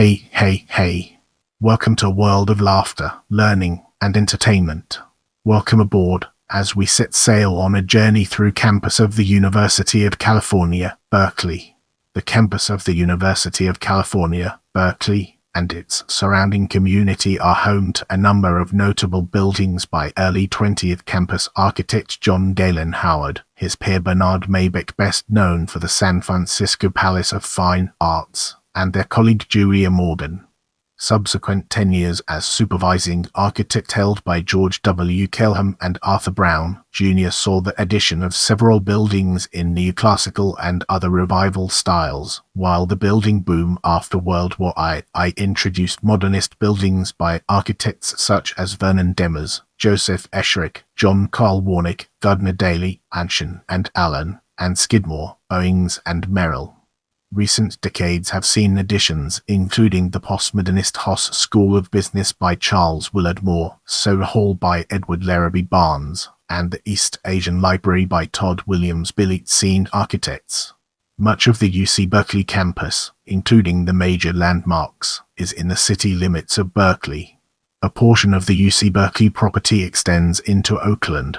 Hey, hey, hey. Welcome to a world of laughter, learning, and entertainment. Welcome aboard as we set sail on a journey through campus of the University of California, Berkeley. The campus of the University of California, Berkeley, and its surrounding community are home to a number of notable buildings by early 20th campus architect John Galen Howard, his peer Bernard Maybeck, best known for the San Francisco Palace of Fine Arts, and their colleague Julia Morgan. Subsequent tenures as supervising architect held by George W. Kelham and Arthur Brown, Jr. saw the addition of several buildings in neoclassical and other revival styles, while the building boom after World War I introduced modernist buildings by architects such as Vernon DeMars, Joseph Esherick, John Carl Warnecke, Gardner Dailey, Anshen and Allen, and Skidmore, Owings and Merrill. Recent decades have seen additions, including the postmodernist Haas School of Business by Charles Willard Moore, Soho Hall by Edward Larrabee Barnes, and the East Asian Library by Todd Williams Billie Tsien architects. Much of the UC Berkeley campus, including the major landmarks, is in the city limits of Berkeley. A portion of the UC Berkeley property extends into Oakland.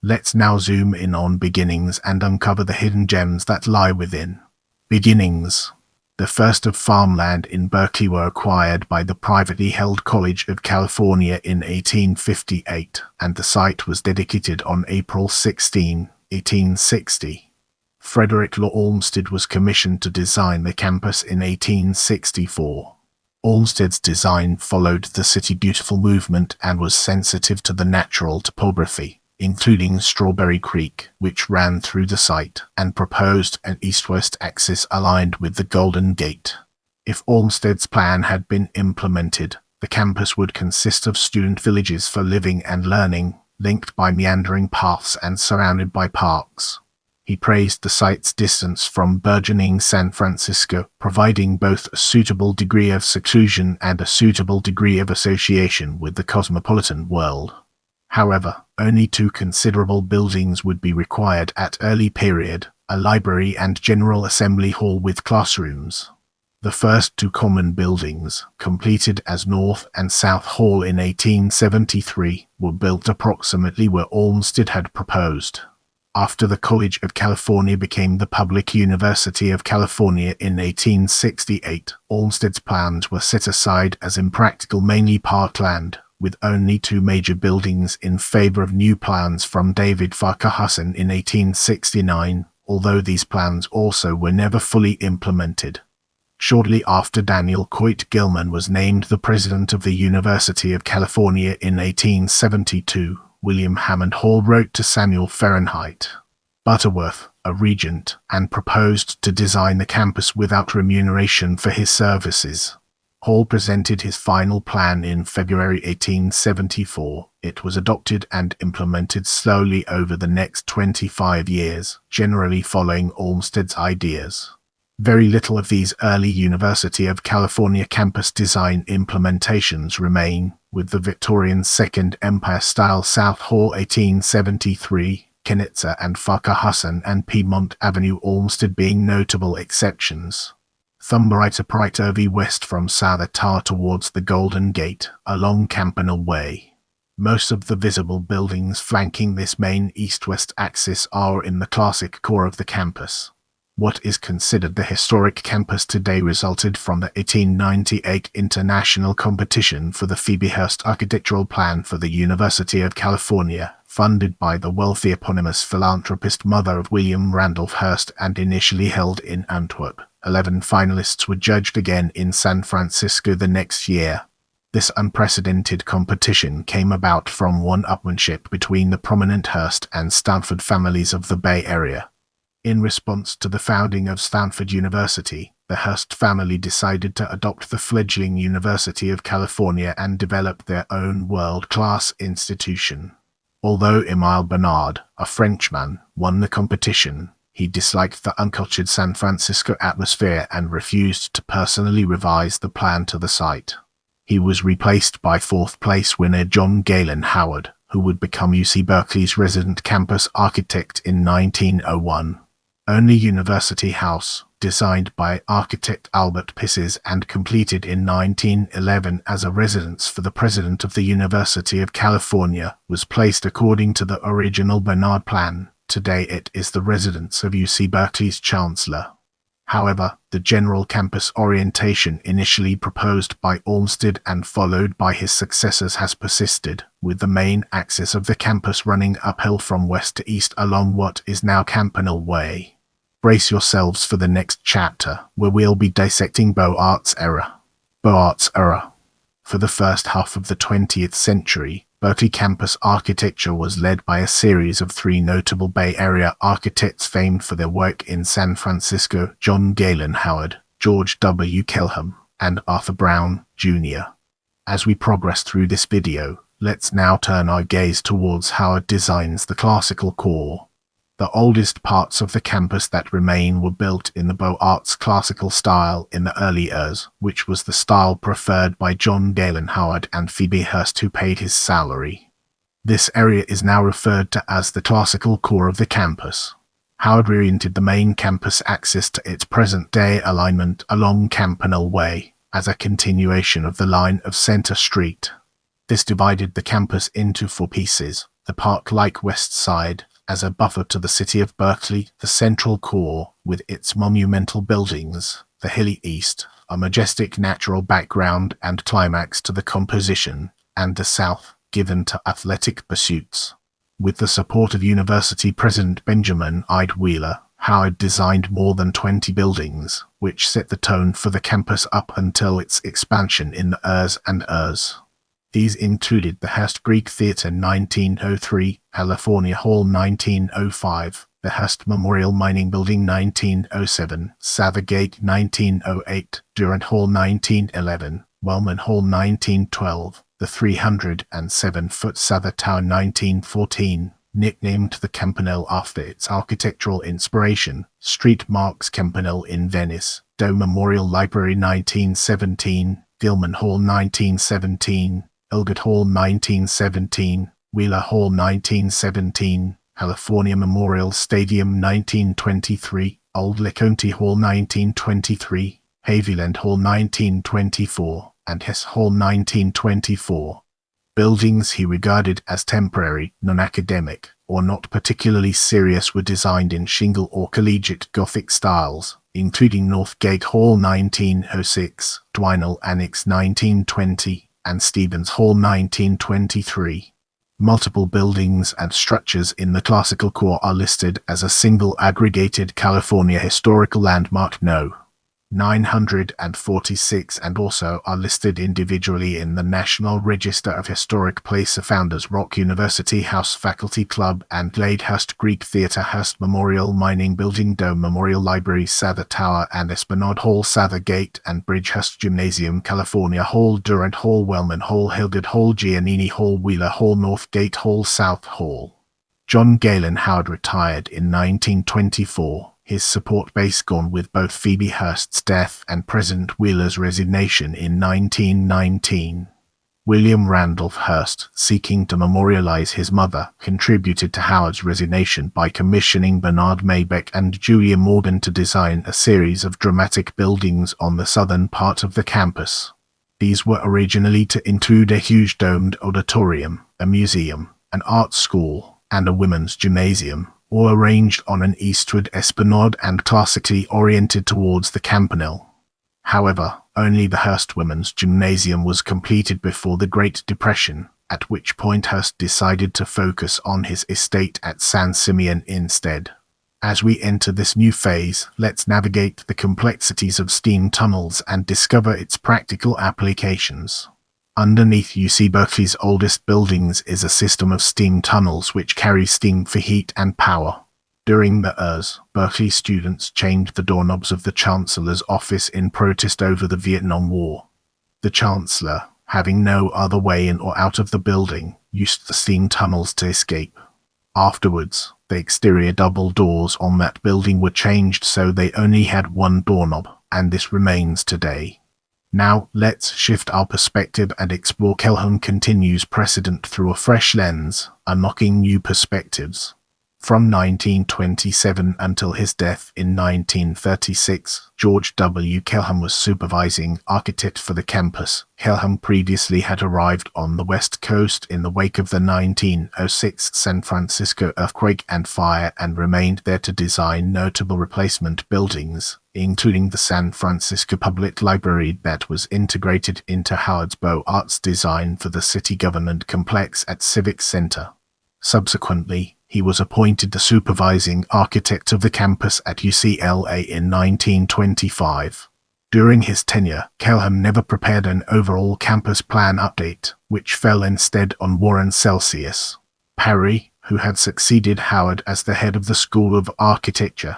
Let's now zoom in on beginnings and uncover the hidden gems that lie within. Beginnings. The first of farmland in Berkeley were acquired by the privately held College of California in 1858, and the site was dedicated on April 16, 1860. Frederick Law Olmsted was commissioned to design the campus in 1864. Olmsted's design followed the City Beautiful movement and was sensitive to the natural topography, including Strawberry Creek, which ran through the site, and proposed an east-west axis aligned with the Golden Gate. If Olmsted's plan had been implemented, the campus would consist of student villages for living and learning, linked by meandering paths and surrounded by parks. He praised the site's distance from burgeoning San Francisco, providing both a suitable degree of seclusion and a suitable degree of association with the cosmopolitan world. However, only two considerable buildings would be required at early period, a library and General Assembly Hall with classrooms. The first two common buildings, completed as North and South Hall in 1873, were built approximately where Olmsted had proposed. After the College of California became the Public University of California in 1868, Olmsted's plans were set aside as impractical, mainly parkland, with only two major buildings in favor of new plans from David Farquharson in 1869, although these plans also were never fully implemented. Shortly after Daniel Coit Gilman was named the president of the University of California in 1872, William Hammond Hall wrote to Samuel Fahrenheit Butterworth, a regent, and proposed to design the campus without remuneration for his services. Hall presented his final plan in February 1874. It was adopted and implemented slowly over the next 25 years, generally following Olmsted's ideas. Very little of these early University of California campus design implementations remain, with the Victorian Second Empire-style South Hall 1873, Kenitzer and Farquharson and Piedmont Avenue Olmsted being notable exceptions. Thumbrighter V west from Souther Tower towards the Golden Gate, along Campanile Way. Most of the visible buildings flanking this main east-west axis are in the classic core of the campus. What is considered the historic campus today resulted from the 1898 international competition for the Phoebe Hearst architectural plan for the University of California, funded by the wealthy eponymous philanthropist mother of William Randolph Hearst and initially held in Antwerp. 11 finalists were judged again in San Francisco the next year. This unprecedented competition came about from one-upmanship between the prominent Hearst and Stanford families of the Bay Area. In response to the founding of Stanford University, the Hearst family decided to adopt the fledgling University of California and develop their own world-class institution. Although Emile Bernard, a Frenchman, won the competition, he disliked the uncultured San Francisco atmosphere and refused to personally revise the plan to the site. He was replaced by fourth-place winner John Galen Howard, who would become UC Berkeley's resident campus architect in 1901. Only University House, designed by architect Albert Pisses and completed in 1911 as a residence for the president of the University of California, was placed according to the original Bernard plan. Today it is the residence of UC Berkeley's chancellor. However, the general campus orientation initially proposed by Olmsted and followed by his successors has persisted, with the main axis of the campus running uphill from west to east along what is now Campanile Way. Brace yourselves for the next chapter, where we'll be dissecting Beaux-Arts era. Beaux-Arts era. For the first half of the 20th century, Berkeley campus architecture was led by a series of three notable Bay Area architects famed for their work in San Francisco: John Galen Howard, George W. Kelham, and Arthur Brown, Jr. As we progress through this video, let's now turn our gaze towards Howard designs the classical core. The oldest parts of the campus that remain were built in the Beaux-Arts classical style in the early years, which was the style preferred by John Galen Howard and Phoebe Hearst, who paid his salary. This area is now referred to as the classical core of the campus. Howard reoriented the main campus axis to its present-day alignment along Campanile Way, as a continuation of the line of Center Street. This divided the campus into four pieces: the park-like west side, as a buffer to the city of Berkeley; the central core, with its monumental buildings; the hilly east, a majestic natural background and climax to the composition; and the south, given to athletic pursuits. With the support of University President Benjamin I. Wheeler, Howard designed more than 20 buildings, which set the tone for the campus up until its expansion in the years and years. These included the Hearst Greek Theatre 1903, California Hall 1905, the Hearst Memorial Mining Building 1907, Sather Gate 1908, Durant Hall 1911, Wellman Hall 1912, the 307-foot Sather Tower 1914, nicknamed the Campanile after its architectural inspiration, Street marks Campanile in Venice, Doe Memorial Library 1917, Gilman Hall 1917, Elgert Hall 1917, Wheeler Hall 1917, California Memorial Stadium 1923, Old LeConte Hall 1923, Haviland Hall 1924, and Hess Hall 1924. Buildings he regarded as temporary, non-academic, or not particularly serious were designed in shingle or collegiate Gothic styles, including Northgate Hall 1906, Dwinell Annex 1920, and Stevens Hall 1923. Multiple buildings and structures in the classical core are listed as a single aggregated California Historical Landmark No. 946 and also are listed individually in the National Register of Historic Places Founders: Rock University House Faculty Club and Glade Hearst Greek Theatre, Hearst Memorial Mining Building, Dome Memorial Library, Sather Tower and Esplanade Hall, Sather Gate and Bridge, Hearst Gymnasium, California Hall, Durant Hall, Wellman Hall, Hildred Hall, Giannini Hall, Wheeler Hall, Northgate Hall, South Hall. John Galen Howard retired in 1924. His support base gone with both Phoebe Hearst's death and President Wheeler's resignation in 1919. William Randolph Hearst, seeking to memorialize his mother, contributed to Howard's resignation by commissioning Bernard Maybeck and Julia Morgan to design a series of dramatic buildings on the southern part of the campus. These were originally to include a huge domed auditorium, a museum, an art school, and a women's gymnasium, all arranged on an eastward esplanade and classically oriented towards the Campanile. However, only the Hearst Women's Gymnasium was completed before the Great Depression, at which point Hearst decided to focus on his estate at San Simeon instead. As we enter this new phase, let's navigate the complexities of steam tunnels and discover its practical applications. Underneath UC Berkeley's oldest buildings is a system of steam tunnels which carry steam for heat and power. During the years, Berkeley students changed the doorknobs of the Chancellor's office in protest over the Vietnam War. The Chancellor, having no other way in or out of the building, used the steam tunnels to escape. Afterwards, the exterior double doors on that building were changed so they only had one doorknob, and this remains today. Now, let's shift our perspective and explore Kelham continues precedent through a fresh lens, unlocking new perspectives. From 1927 until his death in 1936, George W. Kelham was supervising architect for the campus. Kelham previously had arrived on the West Coast in the wake of the 1906 San Francisco earthquake and fire and remained there to design notable replacement buildings, including the San Francisco Public Library that was integrated into Howard's Beaux Arts design for the city government complex at Civic Center. Subsequently, he was appointed the supervising architect of the campus at UCLA in 1925. During his tenure, Kelham never prepared an overall campus plan update, which fell instead on Warren Celsius Parry, who had succeeded Howard as the head of the School of Architecture.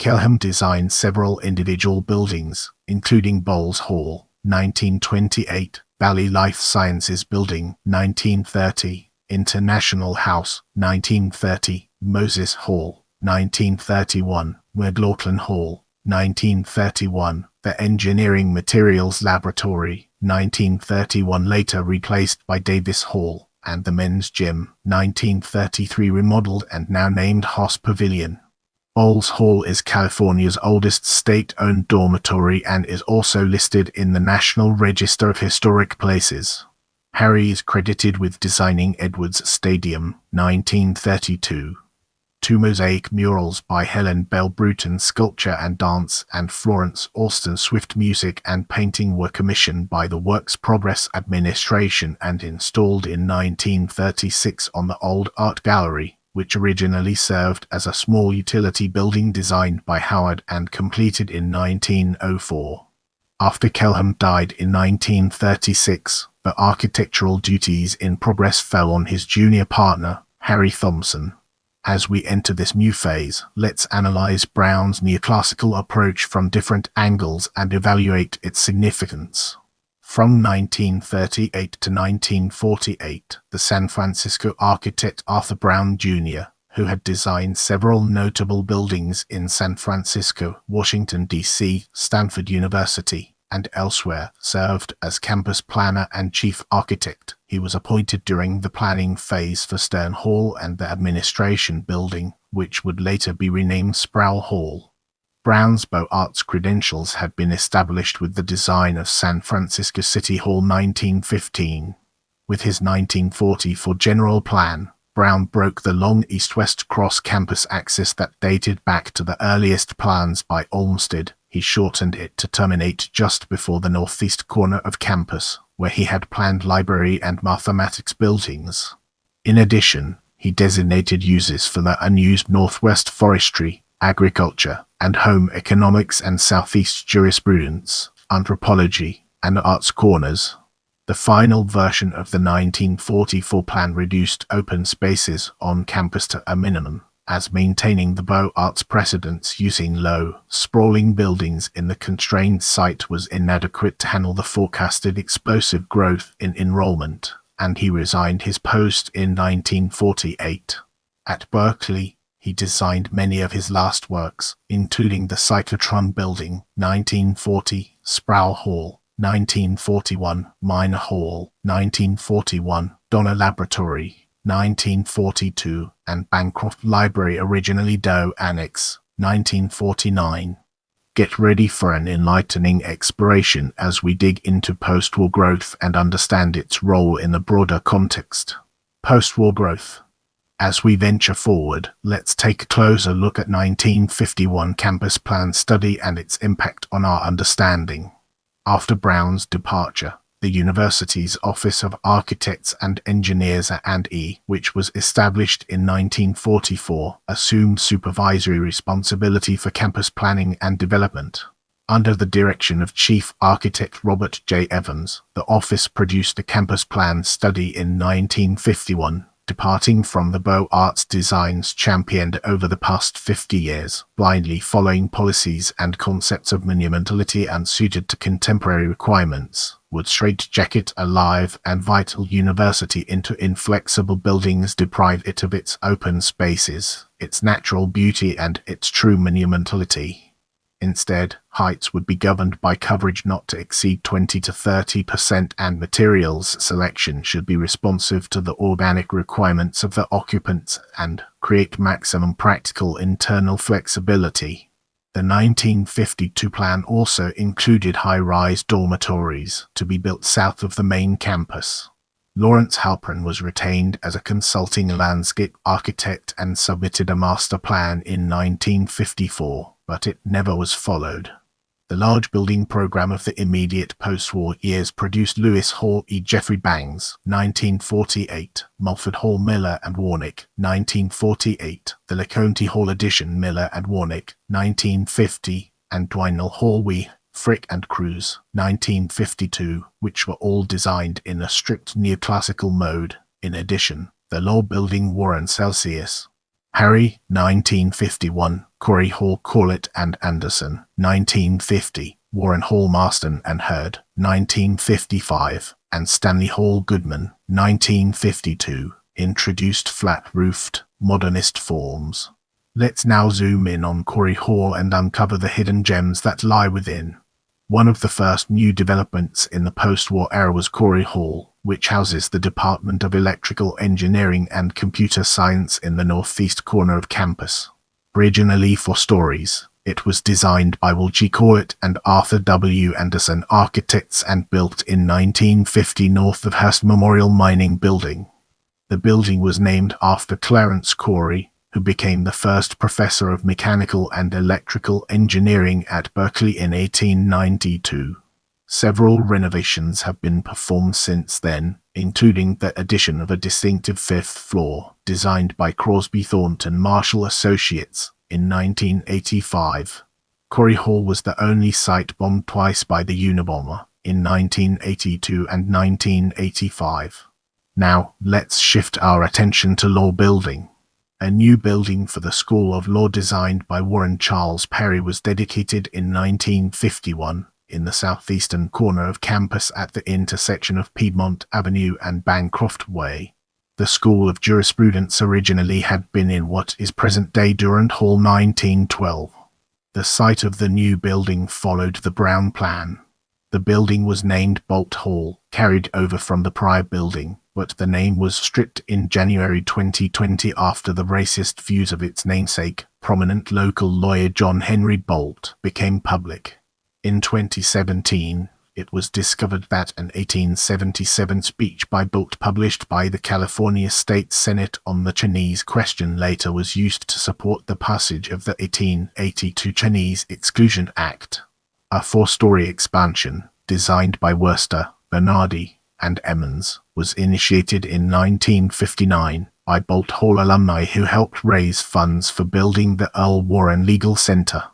Kelham designed several individual buildings, including Bowles Hall, 1928, Valley Life Sciences Building, 1930, International House, 1930, Moses Hall, 1931, McLaughlin Hall, 1931, the Engineering Materials Laboratory, 1931 later replaced by Davis Hall, and the Men's Gym, 1933 remodeled and now named Haas Pavilion. Bowles Hall is California's oldest state-owned dormitory and is also listed in the National Register of Historic Places. Parry is credited with designing Edwards Stadium, 1932. Two mosaic murals by Helen Bell Bruton Sculpture and Dance and Florence Austin Swift Music and Painting were commissioned by the Works Progress Administration and installed in 1936 on the Old Art Gallery, which originally served as a small utility building designed by Howard and completed in 1904. After Kelham died in 1936, the architectural duties in progress fell on his junior partner, Harry Thompson. As we enter this new phase, let's analyze Brown's neoclassical approach from different angles and evaluate its significance. From 1938 to 1948, the San Francisco architect Arthur Brown Jr., who had designed several notable buildings in San Francisco, Washington, D.C., Stanford University, and elsewhere, served as campus planner and chief architect. He was appointed during the planning phase for Stern Hall and the administration building, which would later be renamed Sproul Hall. Brown's Beaux Arts credentials had been established with the design of San Francisco City Hall 1915. With his 1944 general plan, Brown broke the long east-west cross-campus axis that dated back to the earliest plans by Olmsted. He shortened it to terminate just before the northeast corner of campus, where he had planned library and mathematics buildings. In addition, he designated uses for the unused northwest forestry, agriculture, and home economics and southeast jurisprudence, anthropology, and arts corners. The final version of the 1944 plan reduced open spaces on campus to a minimum, as maintaining the Beaux Arts precedents using low, sprawling buildings in the constrained site was inadequate to handle the forecasted explosive growth in enrollment, and he resigned his post in 1948. At Berkeley, he designed many of his last works, including the Cyclotron Building, 1940, Sproul Hall, 1941, Minor Hall, 1941, Donner Laboratory, 1942, and Bancroft Library originally Doe Annex, 1949. Get ready for an enlightening exploration as we dig into post-war growth and understand its role in the broader context. Post-war growth. As we venture forward, let's take a closer look at 1951 campus plan study and its impact on our understanding. After Brown's departure, the university's Office of Architects and Engineers &E, which was established in 1944, assumed supervisory responsibility for campus planning and development. Under the direction of Chief Architect Robert J. Evans, the office produced a campus plan study in 1951, departing from the Beaux Arts designs championed over the past 50 years, blindly following policies and concepts of monumentality unsuited to contemporary requirements, would straitjacket a live and vital university into inflexible buildings, deprive it of its open spaces, its natural beauty and its true monumentality. Instead, heights would be governed by coverage not to exceed 20 to 30%, and materials selection should be responsive to the organic requirements of the occupants and create maximum practical internal flexibility. The 1952 plan also included high-rise dormitories to be built south of the main campus. Lawrence Halpern was retained as a consulting landscape architect and submitted a master plan in 1954, but it never was followed. The large building program of the immediate post-war years produced Lewis Hall E. Jeffrey Bangs, 1948, Mulford Hall Miller and Warnecke, 1948, the Leconte Hall addition Miller and Warnecke, 1950, and Dwinell Hall W. Frick and Cruz, 1952, which were all designed in a strict neoclassical mode. In addition, the law building Warren Celsius, Harry, 1951, Corey Hall Corlett and Anderson, 1950, Warren Hall Marston and Hurd, 1955, and Stanley Hall Goodman, 1952, introduced flat-roofed, modernist forms. Let's now zoom in on Corey Hall and uncover the hidden gems that lie within. One of the first new developments in the post-war era was Corey Hall, which houses the Department of Electrical Engineering and Computer Science in the northeast corner of campus. Originally 4 stories, it was designed by Will G. Corlett and Arthur W. Anderson architects and built in 1950 north of Hearst Memorial Mining Building. The building was named after Clarence Corey, who became the first professor of mechanical and electrical engineering at Berkeley in 1892. Several renovations have been performed since then, including the addition of a distinctive 5th floor, designed by Crosby Thornton Marshall Associates, in 1985. Corey Hall was the only site bombed twice by the Unabomber, in 1982 and 1985. Now, let's shift our attention to law building. A new building for the School of Law designed by Warren Charles Perry was dedicated in 1951 in the southeastern corner of campus at the intersection of Piedmont Avenue and Bancroft Way. The School of Jurisprudence originally had been in what is present-day Durand Hall 1912. The site of the new building followed the Brown Plan. The building was named Bolt Hall, carried over from the prior building, but the name was stripped in January 2020 after the racist views of its namesake, prominent local lawyer John Henry Bolt, became public. In 2017, it was discovered that an 1877 speech by Bolt published by the California State Senate on the Chinese question later was used to support the passage of the 1882 Chinese Exclusion Act. A 4-story expansion, designed by Worcester, Bernardi, and Emmons, was initiated in 1959 by Bolt Hall alumni who helped raise funds for building the Earl Warren Legal Center.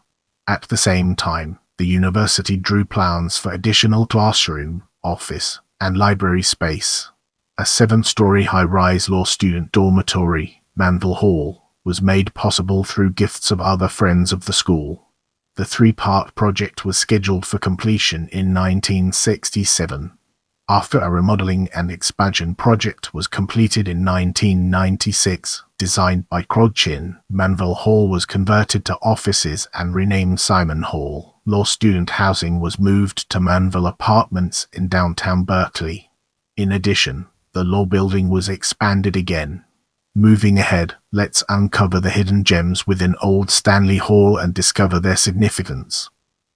At the same time, the university drew plans for additional classroom, office, and library space. A 7-story high-rise law student dormitory, Manville Hall, was made possible through gifts of other friends of the school. The 3-part project was scheduled for completion in 1967. After a remodeling and expansion project was completed in 1996, designed by Tsien, Manville Hall was converted to offices and renamed Simon Hall. Law student housing was moved to Manville Apartments in downtown Berkeley. In addition, the law building was expanded again. Moving ahead, let's uncover the hidden gems within Old Stanley Hall and discover their significance.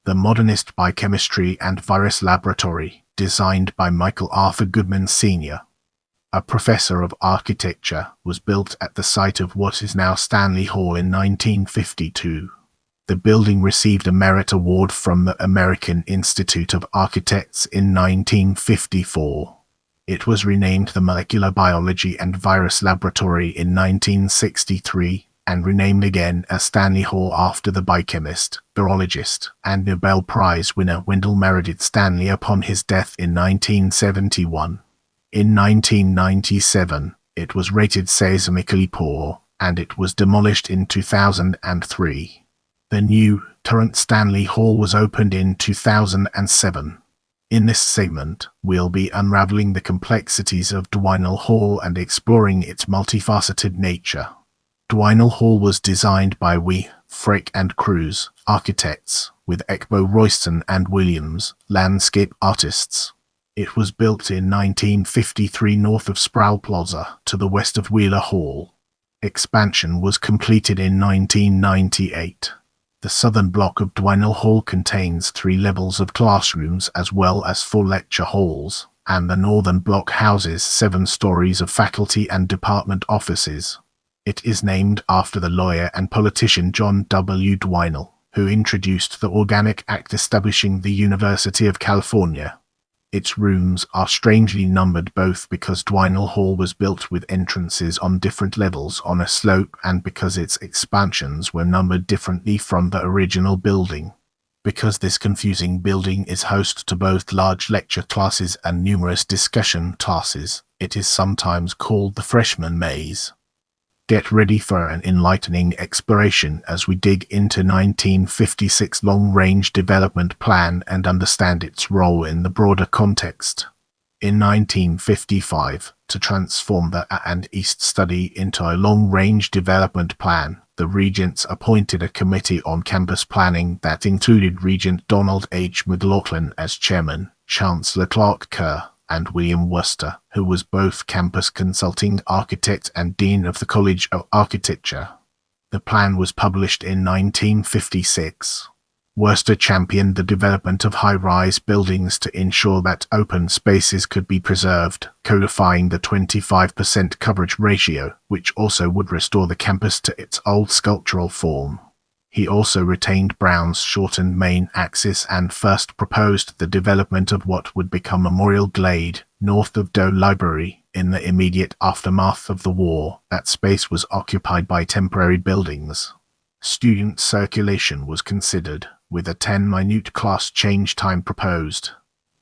The Modernist Biochemistry and Virus Laboratory, designed by Michael Arthur Goodman Sr., a professor of architecture, was built at the site of what is now Stanley Hall in 1952. The building received a merit award from the American Institute of Architects in 1954. It was renamed the Molecular Biology and Virus Laboratory in 1963 and renamed again as Stanley Hall after the biochemist, virologist, and Nobel Prize winner Wendell Meredith Stanley upon his death in 1971. In 1997, it was rated seismically poor, and it was demolished in 2003. The new, current Stanley Hall was opened in 2007. In this segment, we'll be unraveling the complexities of Dwinell Hall and exploring its multifaceted nature. Dwinell Hall was designed by Frick and Cruz architects, with Ekbo Royston and Williams, landscape artists. It was built in 1953 north of Sproul Plaza, to the west of Wheeler Hall. Expansion was completed in 1998. The southern block of Dwinell Hall contains 3 levels of classrooms as well as 4 lecture halls, and the northern block houses 7 stories of faculty and department offices. It is named after the lawyer and politician John W. Dwinell, who introduced the Organic Act establishing the University of California. Its rooms are strangely numbered both because Dwinell Hall was built with entrances on different levels on a slope and because its expansions were numbered differently from the original building. Because this confusing building is host to both large lecture classes and numerous discussion classes, it is sometimes called the freshman maze. Get ready for an enlightening exploration as we dig into 1956 Long-Range Development Plan and understand its role in the broader context. In 1955, to transform the A and East study into a long-range development plan, the Regents appointed a committee on campus planning that included Regent Donald H. McLaughlin as chairman, Chancellor Clark Kerr, and William Worcester, who was both campus consulting architect and dean of the College of Architecture. The plan was published in 1956. Worcester championed the development of high-rise buildings to ensure that open spaces could be preserved, codifying the 25% coverage ratio, which also would restore the campus to its old sculptural form. He also retained Brown's shortened main axis and first proposed the development of what would become Memorial Glade, north of Doe Library. In the immediate aftermath of the war, that space was occupied by temporary buildings. Student circulation was considered, with a 10-minute class change time proposed.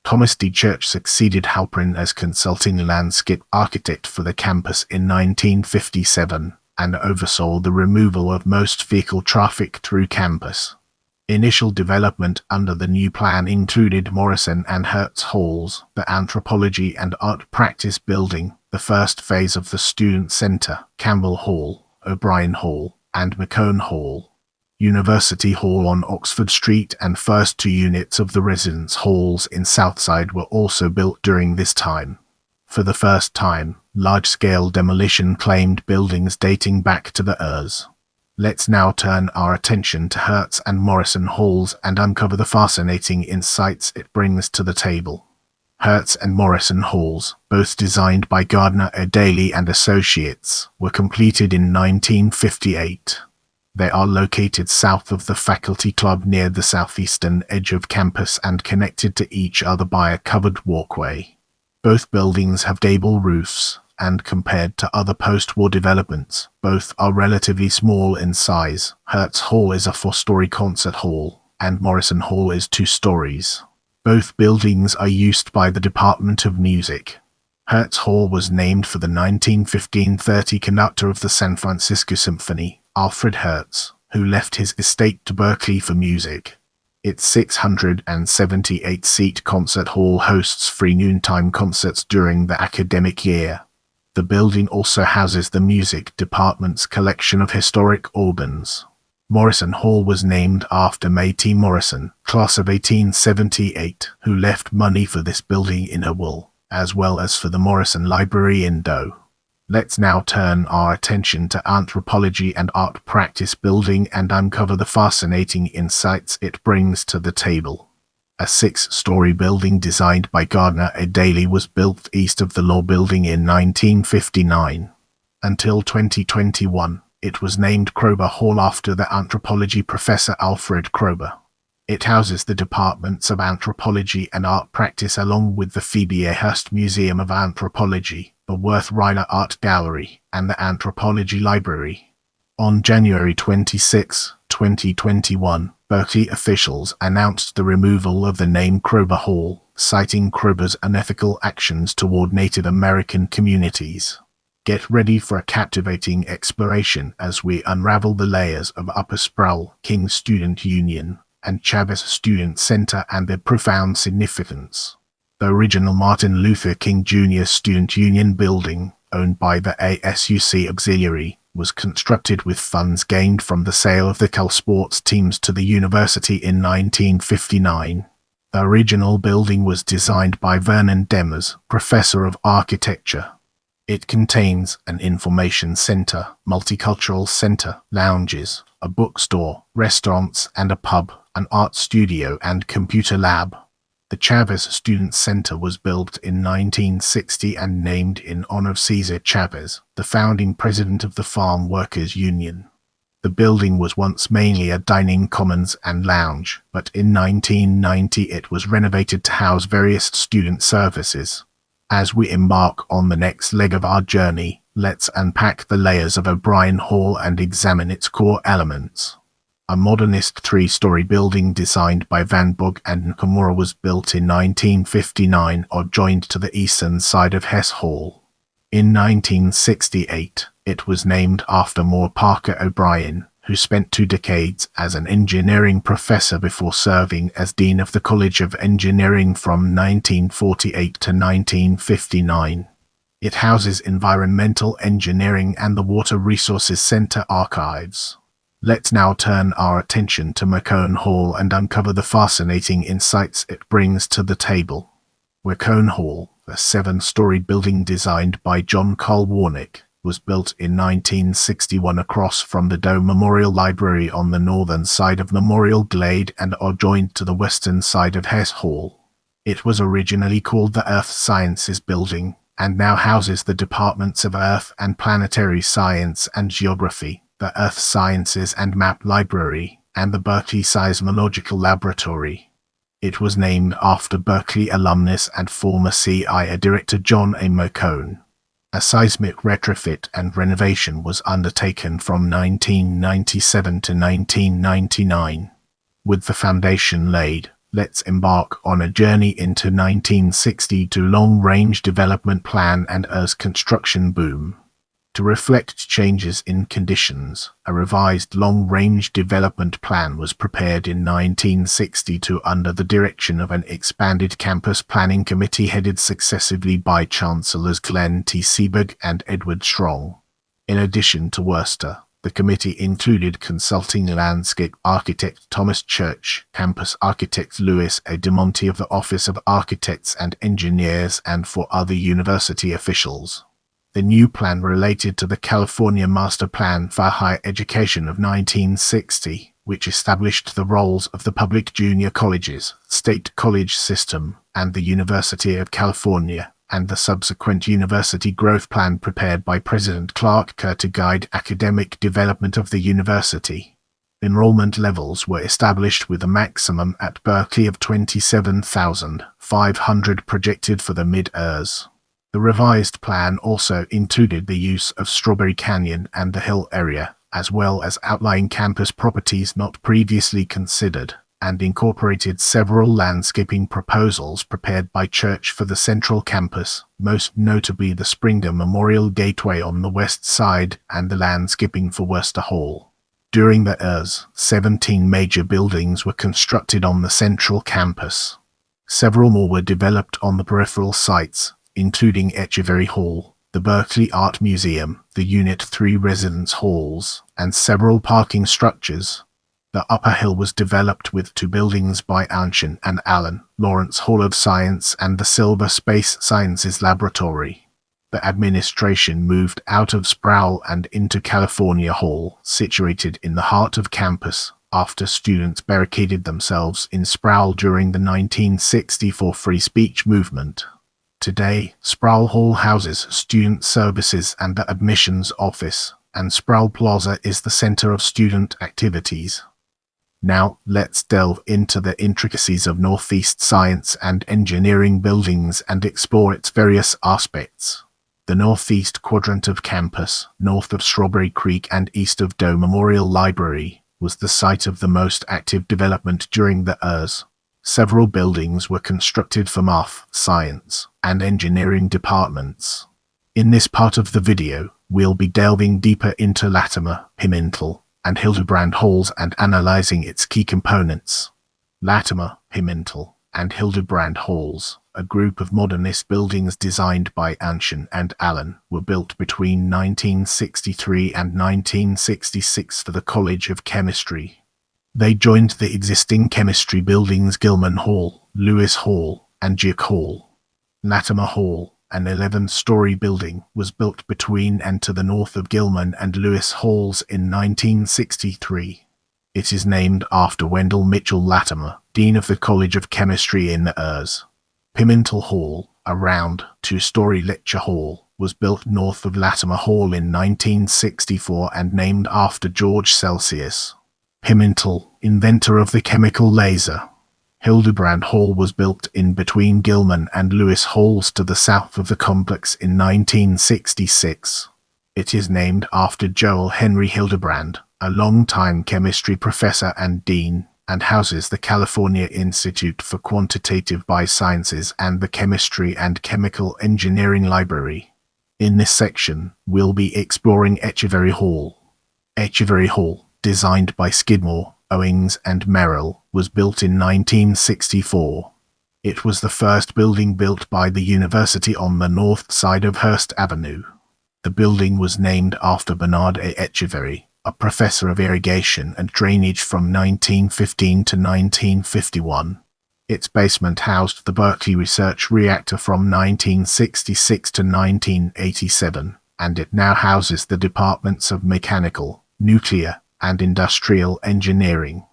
Thomas D. Church succeeded Halprin as consulting landscape architect for the campus in 1957. And oversaw the removal of most vehicle traffic through campus. Initial development under the new plan included Morrison and Hertz Halls, the Anthropology and Art Practice Building, the first phase of the Student Center, Campbell Hall, O'Brien Hall, and McCone Hall. University Hall on Oxford Street and first 2 units of the residence halls in Southside were also built during this time. For the first time, large-scale demolition claimed buildings dating back to the Urs. Let's now turn our attention to Hertz and Morrison Halls and uncover the fascinating insights it brings to the table. Hertz and Morrison Halls, both designed by Gardner Dailey and Associates, were completed in 1958. They are located south of the Faculty Club near the southeastern edge of campus and connected to each other by a covered walkway. Both buildings have gable roofs, and compared to other post-war developments, both are relatively small in size. Hertz Hall is a 4-story concert hall, and Morrison Hall is 2 stories. Both buildings are used by the Department of Music. Hertz Hall was named for the 1915-30 conductor of the San Francisco Symphony, Alfred Hertz, who left his estate to Berkeley for music. Its 678-seat concert hall hosts free noontime concerts during the academic year. The building also houses the music department's collection of historic organs. Morrison Hall was named after May T. Morrison, class of 1878, who left money for this building in her will, as well as for the Morrison Library in Doe. Let's now turn our attention to Anthropology and Art Practice Building and uncover the fascinating insights it brings to the table. A 6-story building designed by Gardner Dailey was built east of the Law Building in 1959. Until 2021, it was named Kroeber Hall after the anthropology professor Alfred Kroeber. It houses the departments of Anthropology and Art Practice along with the Phoebe A. Hearst Museum of Anthropology, the Worth Ryler Art Gallery, and the Anthropology Library. On January 26, 2021, Berkeley officials announced the removal of the name Kroeber Hall, citing Kroeber's unethical actions toward Native American communities. Get ready for a captivating exploration as we unravel the layers of Upper Sproul, King Student Union, and Chavez Student Center and their profound significance. The original Martin Luther King Jr. Student Union building, owned by the ASUC Auxiliary, was constructed with funds gained from the sale of the Cal sports teams to the university in 1959. The original building was designed by Vernon DeMars, professor of architecture. It contains an information center, multicultural center, lounges, a bookstore, restaurants and a pub, an art studio and computer lab. The Chavez Student Center was built in 1960 and named in honor of Cesar Chavez, the founding president of the Farm Workers Union. The building was once mainly a dining commons and lounge, but in 1990 it was renovated to house various student services. As we embark on the next leg of our journey, let's unpack the layers of O'Brien Hall and examine its core elements. A modernist three-story building designed by Van Bogh and Nakamura was built in 1959 adjoined to the eastern side of Hess Hall. In 1968, it was named after Moore Parker O'Brien, who spent 2 decades as an engineering professor before serving as Dean of the College of Engineering from 1948 to 1959. It houses environmental engineering and the Water Resources Center archives. Let's now turn our attention to McCone Hall and uncover the fascinating insights it brings to the table. McCone Hall, a 7-story building designed by John Carl Warnecke, was built in 1961 across from the Doe Memorial Library on the northern side of Memorial Glade and adjoined to the western side of Hess Hall. It was originally called the Earth Sciences Building, and now houses the Departments of Earth and Planetary Science and Geography, the Earth Sciences and Map Library, and the Berkeley Seismological Laboratory. It was named after Berkeley alumnus and former CIA Director John A. McCone. A seismic retrofit and renovation was undertaken from 1997 to 1999. With the foundation laid, let's embark on a journey into 1960 to long-range development plan and Earth's construction boom. To reflect changes in conditions, a revised long-range development plan was prepared in 1962 under the direction of an expanded campus planning committee headed successively by Chancellors Glenn T. Seeberg and Edward Strong. In addition to Worcester, the committee included consulting landscape architect Thomas Church, campus architect Louis A. DeMonte of the Office of Architects and Engineers, and 4 other university officials. The new plan related to the California Master Plan for Higher Education of 1960, which established the roles of the public junior colleges, state college system, and the University of California, and the subsequent University Growth Plan prepared by President Clark Kerr to guide academic development of the university. Enrollment levels were established with a maximum at Berkeley of 27,500 projected for the mid-years. The revised plan also included the use of Strawberry Canyon and the Hill area, as well as outlying campus properties not previously considered, and incorporated several landscaping proposals prepared by Church for the central campus, most notably the Springer Memorial Gateway on the west side and the landscaping for Worcester Hall. During the years, 17 major buildings were constructed on the central campus. Several more were developed on the peripheral sites, including Echeverry Hall, the Berkeley Art Museum, the Unit 3 residence halls, and several parking structures. The upper hill was developed with 2 buildings by Anshen and Allen, Lawrence Hall of Science and the Silver Space Sciences Laboratory. The administration moved out of Sproul and into California Hall, situated in the heart of campus, after students barricaded themselves in Sproul during the 1964 free speech movement. Today, Sproul Hall houses student services and the admissions office, and Sproul Plaza is the center of student activities. Now, let's delve into the intricacies of Northeast Science and Engineering buildings and explore its various aspects. The northeast quadrant of campus, north of Strawberry Creek and east of Doe Memorial Library, was the site of the most active development during the years. Several buildings were constructed for math, science, and engineering departments. In this part of the video, we'll be delving deeper into Latimer, Pimentel, and Hildebrand Halls and analyzing its key components. Latimer, Pimentel, and Hildebrand Halls a group of modernist buildings designed by Anshen and Allen, were built between 1963 and 1966 for the College of Chemistry. They joined the existing chemistry buildings Gilman Hall, Lewis Hall, and Gick Hall. Latimer Hall, an 11-story building, was built between and to the north of Gilman and Lewis Halls in 1963. It is named after Wendell Mitchell Latimer, Dean of the College of Chemistry in Urs. Pimentel Hall, a round, 2-story lecture hall, was built north of Latimer Hall in 1964 and named after George Celsius Pimentel, inventor of the chemical laser. Hildebrand Hall was built in between Gilman and Lewis Halls to the south of the complex in 1966. It is named after Joel Henry Hildebrand, a longtime chemistry professor and dean, and houses the California Institute for Quantitative Biosciences and the Chemistry and Chemical Engineering Library. In this section, we'll be exploring Echeverry Hall. Echeverry Hall, designed by Skidmore, Owings and Merrill, was built in 1964. It was the first building built by the university on the north side of Hearst Avenue. The building was named after Bernard A. Echeverry, a professor of irrigation and drainage from 1915 to 1951. Its basement housed the Berkeley Research Reactor from 1966 to 1987, and it now houses the departments of mechanical, nuclear, and industrial engineering.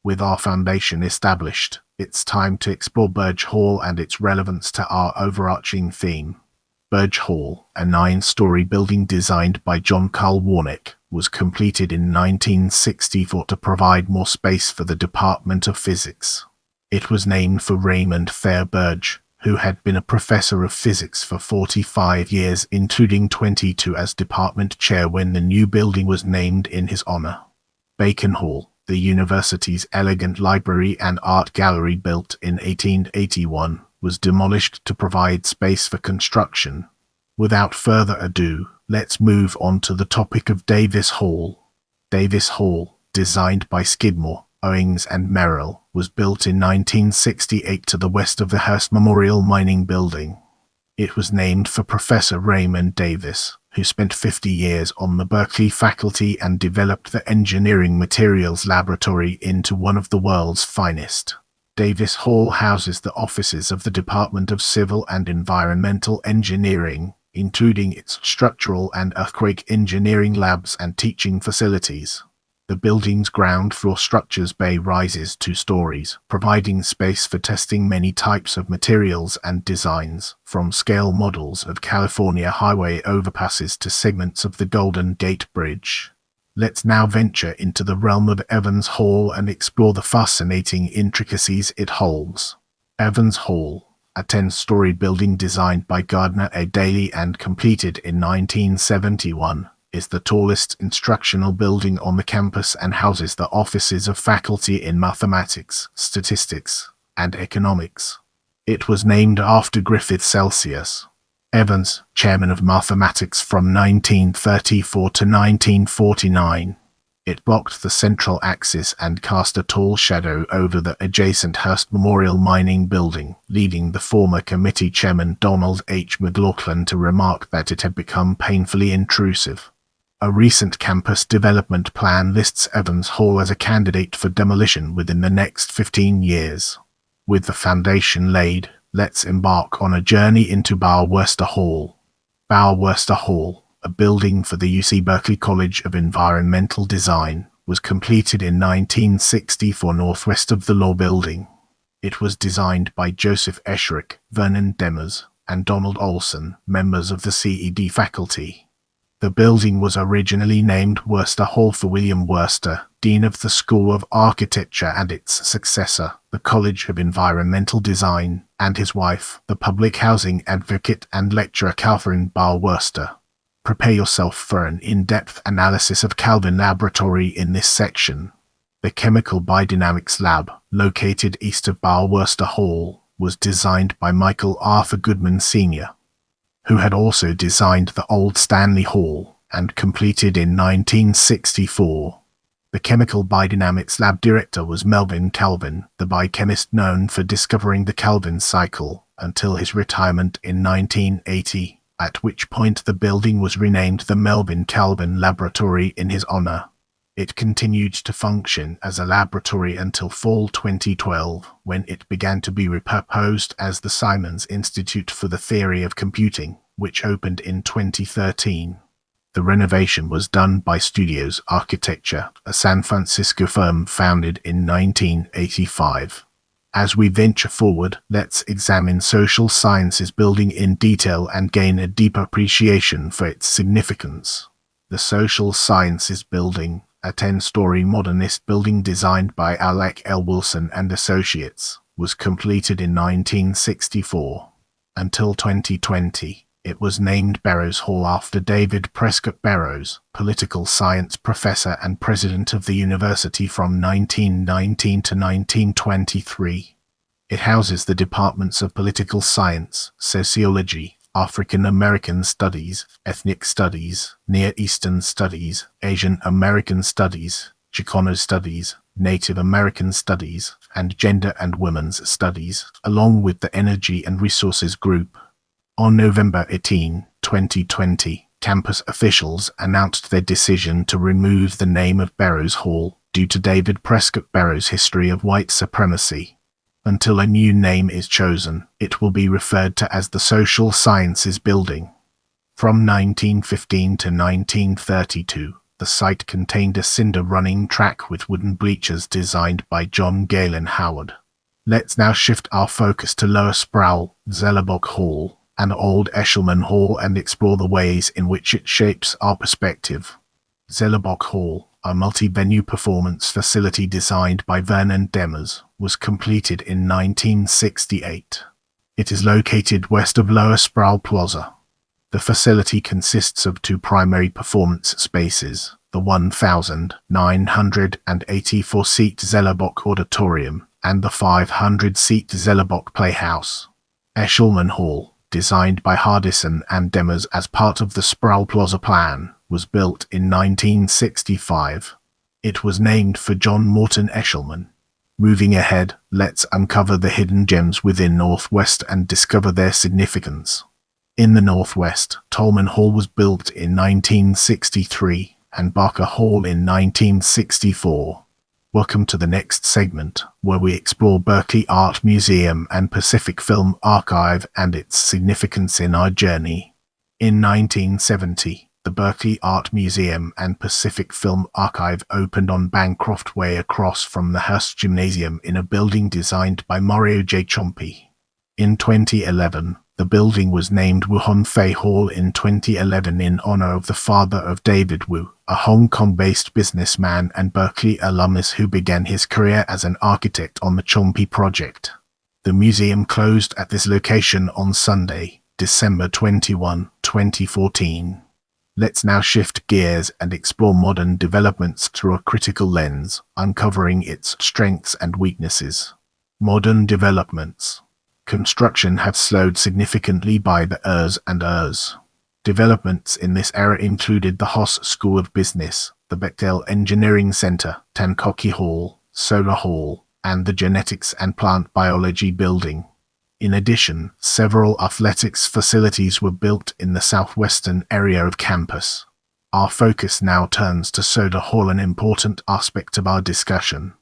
With our foundation established, it's time to explore Burge Hall and its relevance to our overarching theme. Burge Hall, a 9-story building designed by John Carl Warnecke, was completed in 1964 to provide more space for the Department of Physics. It was named for Raymond Fair Burge, who had been a professor of physics for 45 years, including 22 as department chair when the new building was named in his honor. Bacon Hall, the university's elegant library and art gallery built in 1881, was demolished to provide space for construction. Without further ado, let's move on to the topic of Davis Hall. Davis Hall, designed by Skidmore, Owings and Merrill, was built in 1968 to the west of the Hearst Memorial Mining Building. It was named for Professor Raymond Davis, who spent 50 years on the Berkeley faculty and developed the Engineering Materials Laboratory into one of the world's finest. Davis Hall houses the offices of the Department of Civil and Environmental Engineering, including its structural and earthquake engineering labs and teaching facilities. The building's ground floor structures bay rises 2 stories, providing space for testing many types of materials and designs, from scale models of California highway overpasses to segments of the Golden Gate Bridge. Let's now venture into the realm of Evans Hall and explore the fascinating intricacies it holds. Evans Hall, a 10-story building designed by Gardner Dailey and completed in 1971, is the tallest instructional building on the campus and houses the offices of faculty in mathematics, statistics, and economics. It was named after Griffith Celsius Evans, chairman of mathematics from 1934 to 1949. It blocked the central axis and cast a tall shadow over the adjacent Hearst Memorial Mining Building, leading the former committee chairman Donald H. McLaughlin to remark that it had become painfully intrusive. A recent campus development plan lists Evans Hall as a candidate for demolition within the next 15 years. With the foundation laid, let's embark on a journey into Bauer-Wurster Hall. Bauer-Wurster Hall, a building for the UC Berkeley College of Environmental Design, was completed in 1964 northwest of the Law Building. It was designed by Joseph Esherick, Vernon DeMars, and Donald Olson, members of the CED faculty. The building was originally named Wurster Hall for William Wurster, Dean of the School of Architecture, and its successor, the College of Environmental Design, and his wife, the public housing advocate and lecturer Catherine Bauer-Wurster. Prepare yourself for an in-depth analysis of Calvin Laboratory in this section. The Chemical Biodynamics Lab, located east of Bauer-Wurster Hall, was designed by Michael Arthur Goodman Sr., who had also designed the Old Stanley Hall, and completed in 1964. The chemical biodynamics lab director was Melvin Calvin, the biochemist known for discovering the Calvin cycle, until his retirement in 1980, at which point the building was renamed the Melvin Calvin Laboratory in his honor. It continued to function as a laboratory until fall 2012, when it began to be repurposed as the Simons Institute for the Theory of Computing, which opened in 2013. The renovation was done by Studios Architecture, a San Francisco firm founded in 1985. As we venture forward, let's examine social sciences building in detail and gain a deep appreciation for its significance. The Social Sciences Building, a 10-story modernist building designed by Alec L. Wilson and Associates, was completed in 1964. Until 2020, it was named Burroughs Hall after David Prescott Burroughs, political science professor and president of the university from 1919 to 1923. It houses the departments of political science, sociology, African American Studies, Ethnic Studies, Near Eastern Studies, Asian American Studies, Chicano Studies, Native American Studies, and Gender and Women's Studies, along with the Energy and Resources Group. On November 18, 2020, campus officials announced their decision to remove the name of Burroughs Hall due to David Prescott Burroughs' history of white supremacy. Until a new name is chosen, it will be referred to as the Social Sciences Building. From 1915 to 1932, the site contained a cinder running track with wooden bleachers designed by John Galen Howard. Let's now shift our focus to Lower Sproul, Zellerbach Hall, and Old Eshelman Hall and explore the ways in which it shapes our perspective. Zellerbach Hall, a multi-venue performance facility designed by Vernon DeMars, was completed in 1968. It is located west of Lower Sproul Plaza. The facility consists of two primary performance spaces, the 1,984-seat Zellerbach Auditorium and the 500-seat Zellerbach Playhouse. Eshelman Hall, designed by Hardison and DeMars as part of the Sproul Plaza plan, was built in 1965. It was named for John Morton Eshelman. Moving ahead, let's uncover the hidden gems within Northwest and discover their significance. In the Northwest, Tolman Hall was built in 1963 and Barker Hall in 1964. Welcome to the next segment, where we explore Berkeley Art Museum and Pacific Film Archive and its significance in our journey. In 1970, the Berkeley Art Museum and Pacific Film Archive opened on Bancroft Way across from the Haas Gymnasium in a building designed by Mario J. Ciompi. In 2011, the building was named Wu Hon Fei Hall in 2011 in honor of the father of David Wu, a Hong Kong-based businessman and Berkeley alumnus who began his career as an architect on the Ciompi project. The museum closed at this location on Sunday, December 21, 2014. Let's now shift gears and explore modern developments through a critical lens, uncovering its strengths and weaknesses. Modern developments. Construction have slowed significantly by the years and years. Developments in this era included the Haas School of Business, the Bechtel Engineering Center, Tankoki Hall, Solar Hall, and the Genetics and Plant Biology Building. In addition, several athletics facilities were built in the southwestern area of campus. Our focus now turns to Solar Hall, an important aspect of our discussion.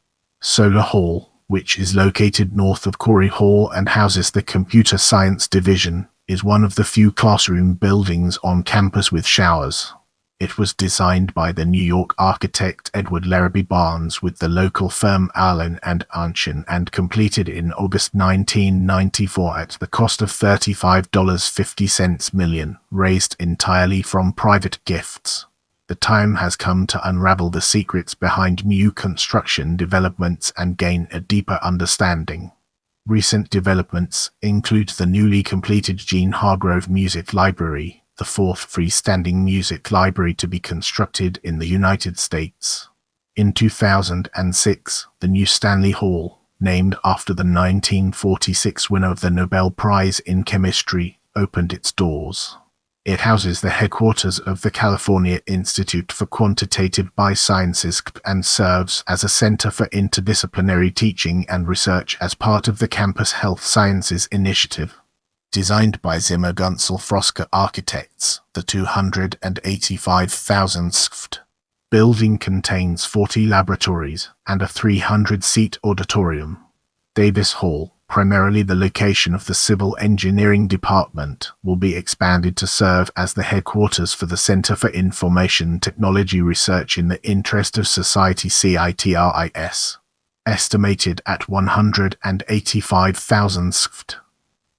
Solar Hall, which is located north of Corey Hall and houses the Computer Science Division, is one of the few classroom buildings on campus with showers. It was designed by the New York architect Edward Larrabee Barnes with the local firm Allen and Anshen and completed in August 1994 at the cost of $35.50 million, raised entirely from private gifts. The time has come to unravel the secrets behind new construction developments and gain a deeper understanding. Recent developments include the newly completed Gene Hargrove Music Library, the fourth freestanding music library to be constructed in the United States. In 2006, the new Stanley Hall, named after the 1946 winner of the Nobel Prize in Chemistry, opened its doors. It houses the headquarters of the California Institute for Quantitative Biosciences and serves as a center for interdisciplinary teaching and research as part of the Campus Health Sciences Initiative. Designed by Zimmer Gunzel Frosker Architects, the 285,000 sq ft building contains 40 laboratories and a 300-seat auditorium. Davis Hall, primarily the location of the Civil Engineering Department, will be expanded to serve as the headquarters for the Center for Information Technology Research in the Interest of Society CITRIS, estimated at 185,000 sq ft.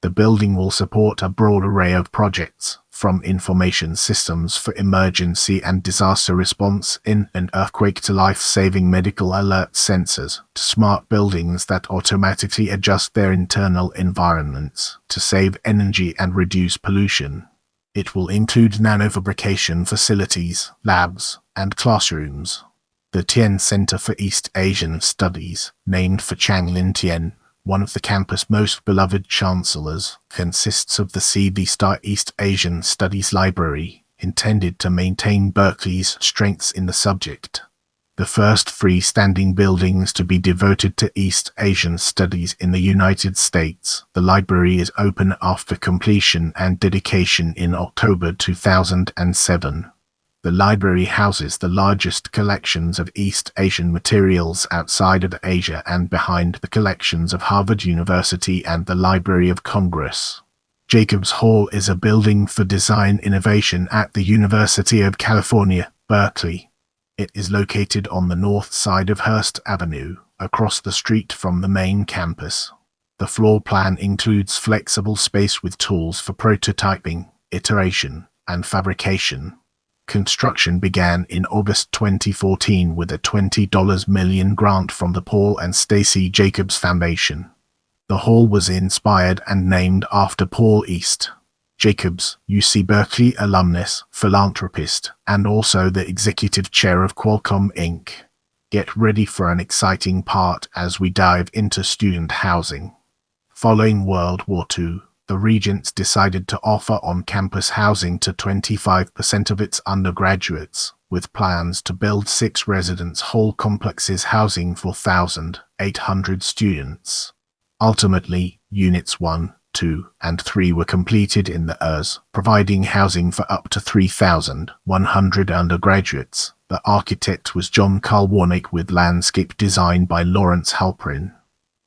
The building will support a broad array of projects, from information systems for emergency and disaster response in an earthquake to life-saving medical alert sensors, to smart buildings that automatically adjust their internal environments to save energy and reduce pollution. It will include nanofabrication facilities, labs, and classrooms. The Tsien Center for East Asian Studies, named for Changlin Tsien, one of the campus' most beloved chancellors, consists of the C.V. Star East Asian Studies Library, intended to maintain Berkeley's strengths in the subject. The first freestanding buildings to be devoted to East Asian studies in the United States, the library is open after completion and dedication in October 2007. The library houses the largest collections of East Asian materials outside of Asia and behind the collections of Harvard University and the Library of Congress. Jacobs Hall is a building for design innovation at the University of California, Berkeley. It is located on the north side of Hearst Avenue, across the street from the main campus. The floor plan includes flexible space with tools for prototyping, iteration, and fabrication. Construction began in August 2014 with a $20 million grant from the Paul and Stacy Jacobs Foundation. The hall was inspired and named after Paul East Jacobs, UC Berkeley alumnus, philanthropist, and also the executive chair of Qualcomm Inc. Get ready for an exciting part as we dive into student housing. Following World War II, the Regents decided to offer on-campus housing to 25% of its undergraduates, with plans to build 6 residence hall complexes housing 4,800 students. Ultimately, Units 1, 2, and 3 were completed in the URS, providing housing for up to 3,100 undergraduates. The architect was Carl Warnecke with landscape design by Lawrence Halprin.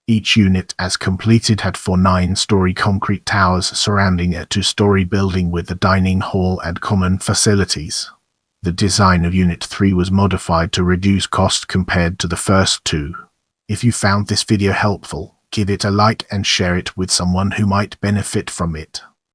Each unit as completed had 4 9-story concrete towers surrounding a 2-story building with a dining hall and common facilities. The design of Unit 3 was modified to reduce cost compared to the first 2. If you found this video helpful, give it a like and share it with someone who might benefit from it.